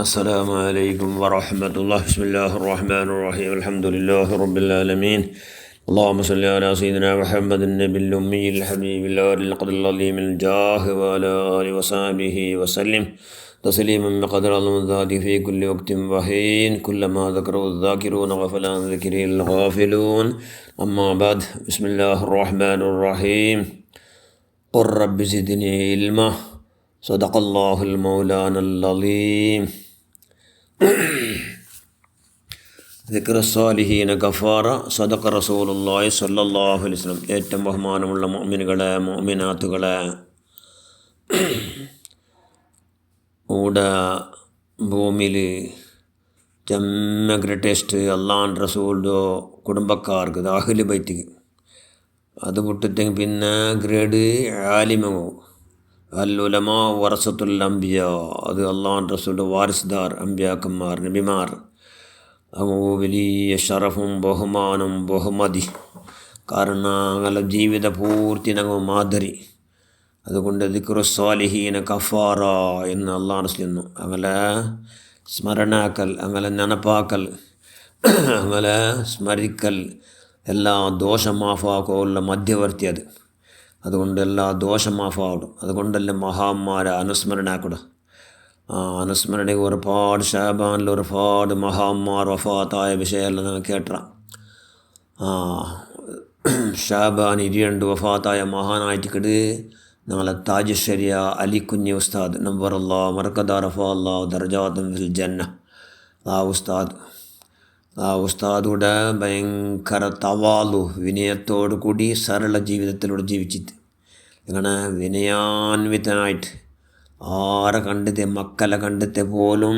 السلام عليكم ورحمة الله. بسم الله الرحمن الرحيم. الحمد لله رب العالمين. اللهم صل على سيدنا محمد النبي الأمي الحبيب الآل القدر العظيم الجاه وعلى آله وصحبه وسلم تسليما بقدر المزاد في كل وقت وحين كلما ذكره الذاكرون وغفل عن ذكره الغافلون. أما بعد، بسم الله الرحمن الرحيم. قل رب زدني علما. صدق الله المولانا العظيم. ذكر الصالحين ഗഫാറ. സദഖ റസൂലുള്ളാഹി സ്വല്ലല്ലാഹു അലൈഹി വസല്ലം. ഏറ്റവും ബഹുമാനമുള്ള മുഅ്മിനുകളെ, മുഅ്മിനാത്തുകളെ, ഇവിടെ ഭൂമിയിൽ ചെമ്മ ഗ്രേറ്റസ്റ്റ് അള്ളാഹുവിൻ്റെ റസൂലിൻ്റെ കുടുംബക്കാർക്ക് അഹ്ലു ബൈത്തിക്ക് അത് വിട്ടിട്ടെങ്കിൽ പിന്നെ ഗ്രേഡ് ആലിമോ അല്ലുലമാ വറസത്തുൽ അംബിയ, അത് അള്ളാഹുവിൻ്റെ റസൂലിൻ്റെ വാരിസ്ദാർ അംബിയാക്കന്മാർ, നബിമാർ. വലിയ ഷറഫും ബഹുമാനം ബഹുമതി. കാരണം അങ്ങനെ ജീവിത പൂർത്തി ഞങ്ങൾ മാതിരി. അതുകൊണ്ട് ദിക്റു സ്വാലിഹീന ഗഫാറ എന്ന് അള്ളാഹു റസൂൽ അങ്ങനെ സ്മരണാക്കൽ, അങ്ങനെ നനപ്പാക്കൽ, അങ്ങനെ സ്മരിക്കൽ എല്ലാ ദോഷമാഫാക്കുള്ള മധ്യവർത്തി അത്. അതുകൊണ്ട് എല്ലാ ദോഷമാഫാവും. അതുകൊണ്ടല്ലേ മഹാന്മാരെ അനുസ്മരണാക്കൂട. അനുസ്മരണ ഒരുപാട് ഷാബാനിൽ ഒരുപാട് മഹാന്മാർ വഫാത്തായ വിഷയമെല്ലാം ഞങ്ങൾ കേട്ട. ഷാബാൻ 22 വഫാത്തായ മഹാനായിട്ടിക്കട് ഞങ്ങളെ താജുശ്ശേരിയ അലിക്കുഞ്ഞി ഉസ്താദ് നവ്വറല്ലാ മർക്കദ റഫഅല്ലാ ദർജാത്തുൻ ഫിൽ ജന്ന. ആ ഉസ്താദുടെ ഭയങ്കര തവാലു, വിനയത്തോടു കൂടി സരള ജീവിതത്തിലൂടെ ജീവിച്ചിട്ട് ഇങ്ങനെ വിനയാൻവിതനായിട്ട് ആരെ കണ്ടിട്ട് മക്കളെ കണ്ടിട്ട് പോലും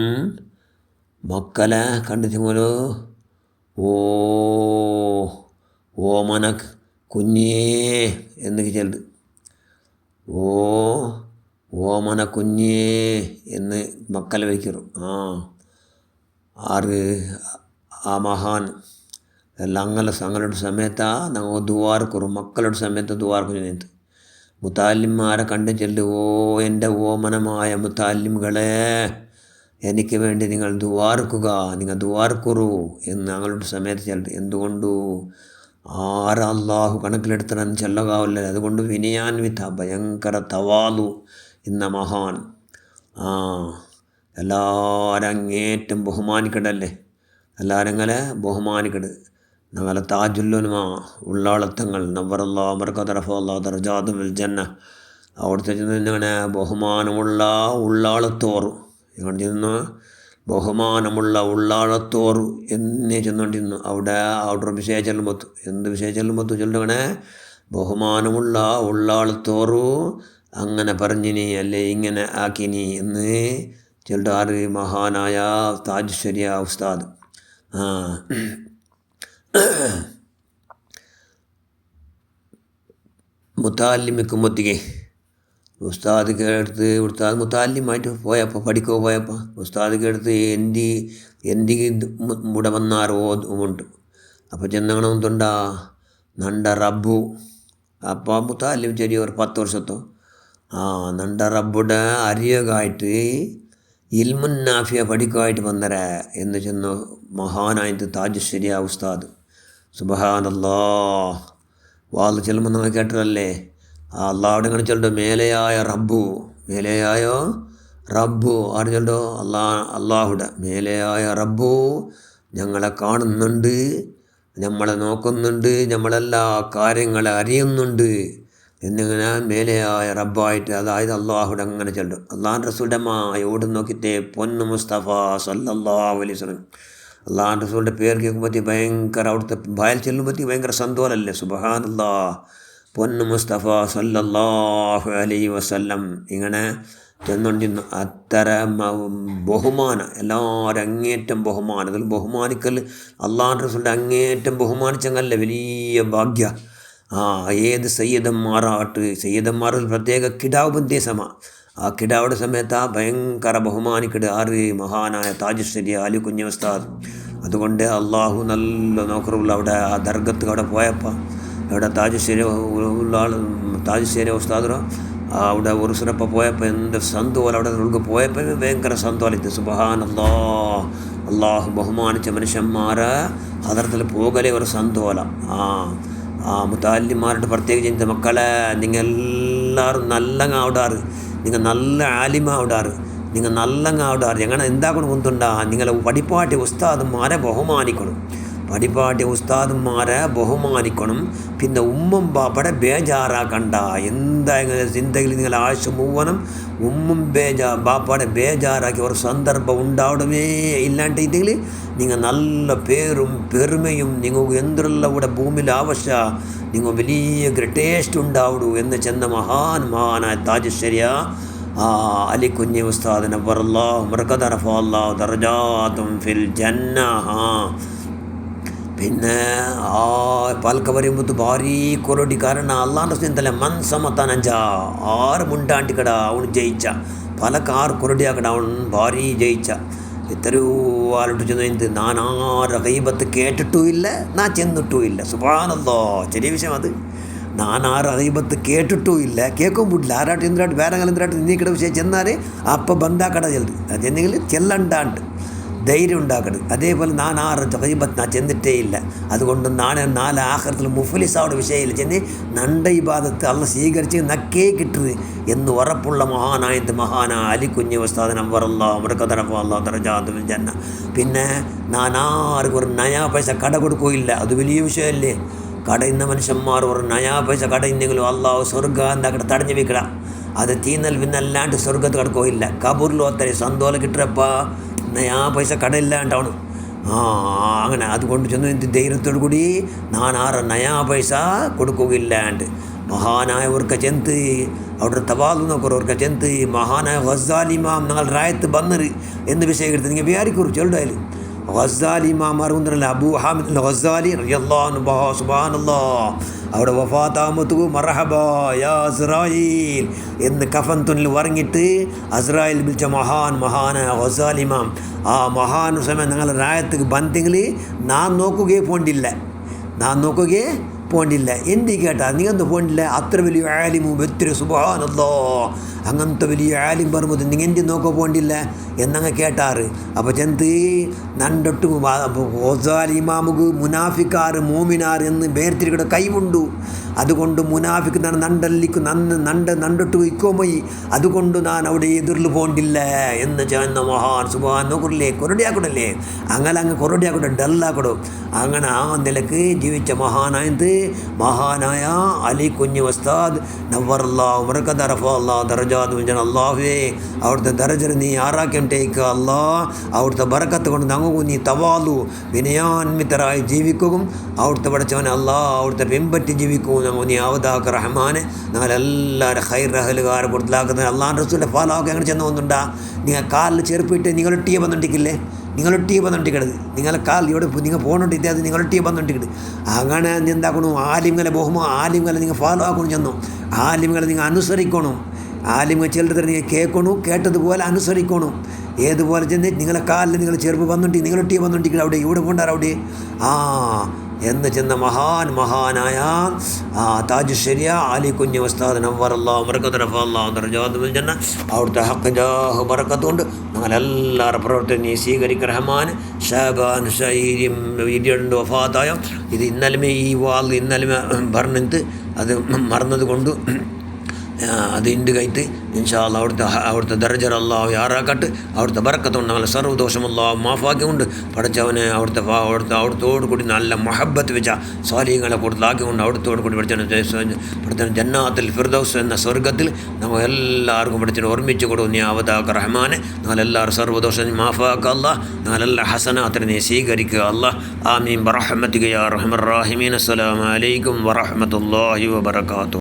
ഓമന കുഞ്ഞേ എന്ന് ചെല്ലു, ഓമന കുഞ്ഞേ എന്ന് മക്കളെ വിളിക്കറു. ആറ് ആ മഹാൻ എല്ലാം ഞങ്ങളുടെ സമയത്താണ് ഞങ്ങൾ ദുവാർക്കുറു. മക്കളുടെ സമയത്ത് ദുവാർക്കു ചെന്നിട്ട് മുത്താലിമാരെ കണ്ട് ചെല്ലു, എൻ്റെ ഓമനമായ മുത്താലിമുകളെ, എനിക്ക് വേണ്ടി നിങ്ങൾ ദുവാർക്കുക, നിങ്ങൾ ദുവാർക്കുറു എന്ന് ഞങ്ങളുടെ സമയത്ത് ചെല്ലു. എന്തുകൊണ്ടു? ആരാ അള്ളാഹു കണക്കിലെടുത്തണെന്ന് ചെല്ലകാവല്ലേ. അതുകൊണ്ട് വിനയാൻവിത ഭയങ്കര തവാലു ഇന്ന മഹാൻ. എല്ലാവരും അങ്ങേറ്റം ബഹുമാനിക്കണ്ടല്ലേ, എല്ലാവരും അങ്ങനെ ബഹുമാനിക്കട്. ഞങ്ങളെ താജുല്ലുലമാ ഉള്ളാളത്തങ്ങൾ നവ്വറല്ലാ മർക്കദ റഫഅല്ലാ ദർജാത്തുൻ ഫിൽ ജന്ന. അവിടുത്തെ ചെന്ന് ഇങ്ങനെ ബഹുമാനമുള്ള ഉള്ളാളത്തോറ് ഇങ്ങനെ ചെന്ന് ബഹുമാനമുള്ള ഉള്ളാളത്തോറ് എന്നേ ചെന്നുകൊണ്ടിരുന്നു. അവിടെ ഒരു വിഷയം ചെല്ലുമ്പത്തു, എന്ത് വിഷയം ചെല്ലുമ്പത്തു ചൊല്ലങ്ങനെ ബഹുമാനമുള്ള ഉള്ളാളത്തോറു അങ്ങനെ പറഞ്ഞിനി അല്ലേ ഇങ്ങനെ ആക്കിനി എന്ന് ചെല്ലാറ് മഹാനായ താജുശ്ശേരിയ ഉസ്താദ്. മുത്താലിമിക്കുമ്പത്തിക്ക് ഉസ്താദ് കേടുത്ത് ഉസ്താദ് മുത്താലിമായിട്ട് പോയപ്പോൾ ഉസ്താദ് കേടുത്ത് എന്തി ഇവിടെ വന്നാറോ ഉണ്ട്. അപ്പോൾ ചെന്നങ്ങണമെന്നുണ്ടാ നണ്ട റബ്ബു. അപ്പോൾ മുത്താലിം ചെറിയ 10 വർഷത്തോ നണ്ട റബ്ബുടെ അരിയകായിട്ട് ഇൽമുൻ നാഫിയ പഠിക്കുമായിട്ട് വന്നരാ എന്ന് ചെന്നു മഹാനായിട്ട് താജുശ്ശേരിയ ഉസ്താദ്. സുബ്ഹാനല്ലാഹ്. വാള് ചെല്ലുമ്പോൾ നമ്മൾ കേട്ടതല്ലേ, അള്ളാഹുടെ ഇങ്ങനെ ചൊല്ലോ മേലെയായ റബ്ബു ആര് ചൊല്ലോ, അള്ളാഹുടെ മേലെയായ റബ്ബു ഞങ്ങളെ കാണുന്നുണ്ട്, നമ്മളെ നോക്കുന്നുണ്ട്, നമ്മളെല്ലാ കാര്യങ്ങളെ അറിയുന്നുണ്ട് എന്നിങ്ങനെ മേലെയായ റബ്ബായിട്ട്, അതായത് അള്ളാഹുടെ അങ്ങനെ ചൊല്ലും. അള്ളാഹുൻ്റെ റസൂലിൻ്റെ എവിടെ നോക്കിത്തേ പൊന്നു മുസ്തഫ സല്ലല്ലാഹു അലൈഹി വസല്ലം. അള്ളാഹുൻ്റെ റസൂലിൻ്റെ പേര് കേൾക്കുമ്പോഴത്തേക്ക് ഭയങ്കര അവിടുത്തെ ഭയൽ ചെല്ലുമ്പോഴത്തേക്ക് ഭയങ്കര സന്തോഷമല്ലേ. സുബ്ഹാനല്ലാഹ്. പൊന്നു മുസ്തഫ സല്ലല്ലാഹു അലൈഹി വസല്ലം ഇങ്ങനെ ചെന്നുകൊണ്ടിരുന്നു. അത്തര ബഹുമാനം എല്ലാവരും അങ്ങേറ്റം ബഹുമാനം. അതിൽ ബഹുമാനിക്കൽ അള്ളാഹുൻ്റെ റസൂലിൻ്റെ അങ്ങേറ്റം ബഹുമാനിച്ചെങ്കല്ലേ വലിയ ഭാഗ്യ. ഏത് സയ്യിദന്മാരാട്ട്, സയ്യിദന്മാരിൽ പ്രത്യേക കിടാവ് ബന്ദേശമാണ്. ആ കിടാവുടെ സമയത്ത് ഭയങ്കര ബഹുമാനിക്കട് ആറ് മഹാനായ താജുശ്ശേരി അലിക്കുഞ്ഞി ഉസ്താദ്. അതുകൊണ്ട് അള്ളാഹു നല്ല നോക്കറുള്ള അവിടെ ആ ദർഗത്ത് അവിടെ പോയപ്പോൾ അവിടെ താജുശ്ശേരി ഉസ്താദ് അവിടെ ഒരു സുരപ്പ പോയപ്പോൾ എന്ത് സന്തോഷം, അവിടെ നമുക്ക് പോയപ്പോൾ ഭയങ്കര സന്തോഷം. സുബ്ഹാനല്ലാ, അള്ളാഹു ബഹുമാനിച്ച മനുഷ്യന്മാരെ ഹദറത്തിൽ പോകലേ ഒരു സന്തോഷം. മുത്താലിമാരുടെ പ്രത്യേകിച്ച് മക്കളെ, നിങ്ങൾ എല്ലാവരും നല്ലങ്ങ ആവിടാറ്, നിങ്ങൾ നല്ല ആലിമാവിടാറ്, നിങ്ങൾ നല്ലങ്ങ ആവിടാറ്. എങ്ങനെ എന്താക്കണം കൊണ്ടുണ്ടാ, നിങ്ങളെ പഠിപ്പാട്ടിയ ഉസ്താദന്മാരെ ബഹുമാനിക്കണം, പഠിപ്പാട്ടിയ ഉസ്താദന്മാരെ ബഹുമാനിക്കണം. പിന്നെ ഉമ്മം ബാപ്പടെ ബേജാറാക്കണ്ട. എന്തായാലും ചിന്തയിൽ നിങ്ങൾ ആവശ്യം മുഴുവനും ഉമ്മം ബാപ്പയുടെ ബേജാറാക്കി ഒരു സന്ദർഭം ഉണ്ടാവണമേ. ഇല്ലാണ്ടെങ്കിൽ നിങ്ങൾ നല്ല പേരും പെരുമയും നിങ്ങൾക്ക് എന്തുള്ള ഇവിടെ ഭൂമിയിൽ ആവശ്യം, നിങ്ങൾ വലിയ ടേസ്റ്റ് ഉണ്ടാവിടൂ എന്ന് ചെന്ന മഹാനായ താജുശ്ശേരിയ അലി കുഞ്ഞി ഉസ്താദ് നവ്വറല്ലാഹു മർകദ റഫഅല്ലാഹു ദറജാതും ഫിൽ ജന്ന. പിന്നെ പാൽക്ക പറയുമ്പോൾ ഭാരീ കൊറോടി. കാരണം അള്ളാൻ്റെ ചിന്തല്ല മൻസമത്താനഞ്ച ആറ് മുണ്ടാണ്ടിക്കട അവൻ ജയിച്ച പാലക്കാർ കൊറടിയാക്കട അവൻ ഭാരീ ജയിച്ച. എത്രയോ ആലോട്ട് ചെന്നു എന്ത് നാനാറ് ഗൈബത്ത് കേട്ടിട്ടും ഇല്ല, നാ ചെന്നിട്ടും ഇല്ല. സുബ്ഹാനല്ലാ, ചെറിയ വിഷയം അത്. നാനാറ് ഗൈബത്ത് കേട്ടിട്ടും ഇല്ല, കേൾക്കുമ്പോട്ടില്ല. ആരാട്ട് എന്തിനാട്ട് വേറെ എന്തിനാട്ട് നീക്കിട വിഷയം ചെന്നാൽ അപ്പം ബന്ധാക്കട ചെല്ലു. അതെന്തെങ്കിൽ ചെല്ലണ്ടാണ്ട് ധൈര്യം ഉണ്ടാക്കരുത്. അതേപോലെ നാനാറ് ഗൈബത്ത് ഞാൻ ചെന്നിട്ടേ ഇല്ല. അതുകൊണ്ട് നാല് ആഖിറത്തിൽ മുഫ്ലിസാവുടെ വിഷയമില്ല. ചെന്ന് നണ്ട ഇബാദത്ത് അള്ള സ്വീകരിച്ച് നക്കേ കിട്ടുന്നത് എന്ന് ഉറപ്പുള്ള മഹാനായ അലി കുഞ്ഞി ഉസ്താദ് നവ്വറല്ലാഹു മർകദ റഫഅല്ലാഹു ദറജാതുൽ ജന്ന. പിന്നെ നാനാർക്ക് ഒരു നയാ പൈസ കട കൊടുക്കുകയില്ല. അത് വലിയ വിഷയമല്ലേ. കടയുന്ന മനുഷ്യന്മാർ ഒരു നയാ പൈസ കടയുന്നെങ്കിലും അള്ളാഹു സ്വർഗ്ഗം എന്താക്കട തടഞ്ഞു വെക്കട. അത് തീന്നൽ പിന്നല്ലാണ്ട് സ്വർഗ്ഗത്ത് കിടക്കുകയില്ല. കബൂറിലും അത്രയും സന്തോഷം കിട്ടുറപ്പാ, നയാ പൈസ കടയില്ലാണ്ടാണ്. അങ്ങനെ അതുകൊണ്ട് ചെന്ന് എന്ത് ധൈര്യത്തോടു കൂടി നാനാറ് നയാ പൈസ കൊടുക്കുകയില്ലാണ്ട് മഹാനായവർക്ക് ചെന്ത് അവിടെ തവാല് നോക്കുന്നവർക്ക് ചെന്ത് മഹാനായ ഗസാലി ഇമാം ഞങ്ങൾ റായത്ത് ബന്നർ എന്ന് വിഷയം എടുത്ത് നിങ്ങൾ വിചാരിക്കൂ ചെറുതായാലും ഗസാലി ഇമാം അറിവുന്നല്ല അബൂ ഹാമിദ് അൽ ഗസാലി റളിയല്ലാഹു അൻഹു. സുബ്ഹാനല്ലാഹ്, അവിടെ വഫാത്താമത്തു മർഹബാ യാ അസ്രായീൽ എന്ന് കഫൻ തുന്നിൽ പറഞ്ഞിട്ട് അസ്രായിൽ വിളിച്ച മഹാനായ ഗസാലി ഇമാം. ആ മഹാൻ സമയം ഞങ്ങൾ റായത്തേക്ക് ബന്തെങ്കിൽ നാൻ നോക്കുകയെ പോണ്ടില്ല. എന്തി കേട്ടാ നീങ്ങന്ന് പോണ്ടില്ല. അത്ര വലിയ ആലിമും എത്ര സുബ്ഹാനല്ലാഹ് അങ്ങനത്തെ വലിയ ആലിം പറയുമ്പോൾ നിങ്ങൾ എന്തി നോക്കാൻ പോണ്ടില്ല എന്നങ്ങ് കേട്ടാറ്. അപ്പോൾ ചെന്ത് നണ്ടൊട്ട് ഗസാലി ഇമാമുക്ക് മുനാഫിക്കാർ മോമിനാർ എന്ന് വേർതിരിക്കുന്ന കൈവുണ്ടു. അതുകൊണ്ട് മുനാഫിക്ക് നണ്ടല്ലിക്ക് നണ്ടൊട്ട് ഇക്കോമയി. അതുകൊണ്ട് ഞാൻ അവിടെ എതിർല് പോണ്ടില്ല എന്ന് ചെയ്യുന്ന മഹാൻ സുബ്ഹാൻ നോക്കില്ലേ. കൊറടിയാക്കടല്ലേ അങ്ങനെ കൊറടിയാക്കട്ടെ ഡല്ലാക്കടും. അങ്ങനെ ആ നിലക്ക് ജീവിച്ച മഹാനായ അലി കുഞ്ഞി ഉസ്താദ് നവ്വറല്ലാഹു മർകദ റഫഅല്ലാഹു ദറജാതുൽ ജന്ന. അല്ലാഹുവേ അവിടുത്തെ ദറജ നീ ആറാക്കിട്ടേക്ക് അല്ലാ. അവിടുത്തെ ബറക്കത്ത് കൊണ്ട് ഞങ്ങൾക്ക് നീ തവാലു വിനയാന്വിതരായി ജീവിക്കുകയും അവിടുത്തെ പഠിച്ചവനെ അല്ലാ അവിടുത്തെ പിൻപറ്റി ജീവിക്കുകയും ഞങ്ങൾ നീ അവതാക്ക് റഹ്മാനെ ഞങ്ങളെല്ലാവരും ഹൈർ റഹലുകാരെ കൊടുത്തലാക്കുന്നത് അള്ളാഹ് റസൂലിൻ്റെ ഫാലാക്ക് അങ്ങനെ ചെന്ന് വന്നിട്ടുണ്ടാ. നിങ്ങൾ കാലിൽ ചെറുപ്പിട്ട് നിങ്ങളൊട്ടിയെ വന്നിട്ടിക്കില്ലേ, നിങ്ങളൊട്ടിയെ വന്നിട്ടിക്കരുത്. നിങ്ങളെ കാൽ ഇവിടെ നിങ്ങൾ പോകണുണ്ട് ഇദ്ദേഹം നിങ്ങളൊട്ടിയെ വന്നിട്ടിക്കരുത്. അങ്ങനെ എന്താക്കണം, ആലിങ്ങളെ ആലിങ്ങളെ നിങ്ങൾ ഫാലോ ആക്കണം. ചെന്നു ആലിങ്ങളെ നിങ്ങൾ അനുസരിക്കണം. ആലിമ ചിലർ നിങ്ങൾ കേൾക്കണു, കേട്ടതുപോലെ അനുസരിക്കണം. ഏതുപോലെ ചെന്ന് നിങ്ങളെ കാലിൽ നിങ്ങൾ ചെറുപ്പ് വന്നിട്ട് നിങ്ങളൊട്ടിയെ വന്നിട്ടില്ല അവിടെ ഇവിടെ പോണ്ടാറ് അവിടെ എന്ന് ചെന്ന മഹാനായ താജുശ്ശേരിയ അലി കുഞ്ഞി ഉസ്താദ് നവ്വറല്ലാഹു മർകദ റഫഅല്ലാഹു ദറജാതുൽ ജന്ന. അവിടുത്തെ ഹക്ക് ജാഹ് ബറക്കത്ത് കൊണ്ട് ഞങ്ങളെല്ലാവരുടെ പ്രവർത്തനം സ്വീകരിക്കുക റഹ്മാൻ. ഷാബാൻ ഷഹീരും ഇടിയുണ്ട് വഫാത്തായ ഇത് ഇന്നലെ ഈ വാൾ ഇന്നലെ പറഞ്ഞിട്ട് അത് മറന്നത് കൊണ്ട് അത് ഇണ്ട് കയറ്റ് ഇൻഷാ അല്ലാഹ് അവിടുത്തെ ദർജർ അല്ലാഹു യാറാക്കട്ട്. അവിടുത്തെ ബറക്കത്തുകൊണ്ട് ഞങ്ങളെ സർവ്വദോഷം അല്ലാഹു മാഫാക്കിക്കൊണ്ട് പഠിച്ചവനെ അവിടുത്തോട് കൂടി നല്ല മഹബത്ത് വെച്ച സ്വാലിഹ്യങ്ങളെ കൊടുത്താക്കിക്കൊണ്ട് അവിടുത്തോട് കൂടി പഠിച്ച ജന്നാത്തുൽ ഫിർദൗസ് എന്ന സ്വർഗ്ഗത്തിൽ നമ്മൾ എല്ലാവർക്കും പഠിച്ചിട്ട് ഓർമ്മിച്ച് കൊടുക്കും. നീ അവതാക്ക റഹ്മാനെ ഞങ്ങളെല്ലാവരും സർവ്വദോഷം മാഫാക്ക അല്ലാഹ്. ഞങ്ങളെല്ലാം ഹസനാത്തിനെ നീ സ്വീകരിക്കുക അല്ലാഹ്. ആമീൻ ബറഹ്മതിക യാ അർഹമർ റഹീമീൻ. അസ്സലാമു അലൈക്കും വറഹ്മത്തുള്ളാഹി വബറകാതുഹു.